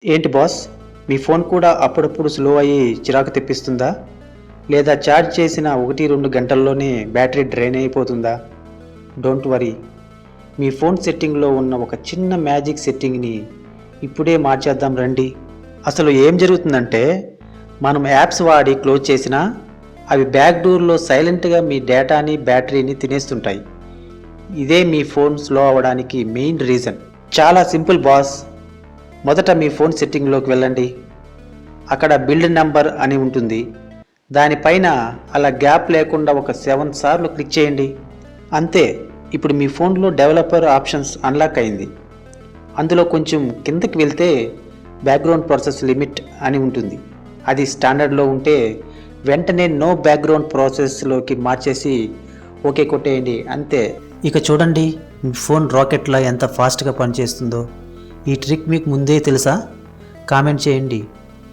ఏంటి బాస్, మీ ఫోన్ కూడా అప్పుడప్పుడు స్లో అయ్యి చిరాకు తెప్పిస్తుందా? లేదా ఛార్జ్ చేసిన 1-2 గంటల్లోనే బ్యాటరీ డ్రైన్ అయిపోతుందా? డోంట్ వరీ, మీ ఫోన్ సెట్టింగ్లో ఉన్న ఒక చిన్న మ్యాజిక్ సెట్టింగ్ని ఇప్పుడే మార్చేద్దాం రండి. అసలు ఏం జరుగుతుందంటే, మనం యాప్స్ వాడి క్లోజ్ చేసినా అవి బ్యాక్ డోర్లో సైలెంట్గా మీ డేటాని బ్యాటరీని తినేస్తుంటాయి. ఇదే మీ ఫోన్ స్లో అవ్వడానికి మెయిన్ రీజన్. చాలా సింపుల్ బాస్. మొదట మీ ఫోన్ సెట్టింగ్లోకి వెళ్ళండి. అక్కడ బిల్డ్ నెంబర్ అని ఉంటుంది. దానిపైన అలా గ్యాప్ లేకుండా ఒక 7 సార్లు క్లిక్ చేయండి. అంతే. ఇప్పుడు మీ ఫోన్లో డెవలపర్ ఆప్షన్స్ అన్లాక్ అయింది. అందులో కొంచెం కిందకి వెళ్తే బ్యాక్గ్రౌండ్ ప్రాసెస్ లిమిట్ అని ఉంటుంది. అది స్టాండర్డ్లో ఉంటే వెంటనే నో బ్యాక్గ్రౌండ్ ప్రాసెస్లోకి మార్చేసి ఓకే కొట్టేయండి. అంతే. ఇక చూడండి, మీ ఫోన్ రాకెట్లా ఎంత ఫాస్ట్గా పనిచేస్తుందో. ఈ ట్రిక్ మీకు ముందే తెలుసా? కామెంట్ చేయండి.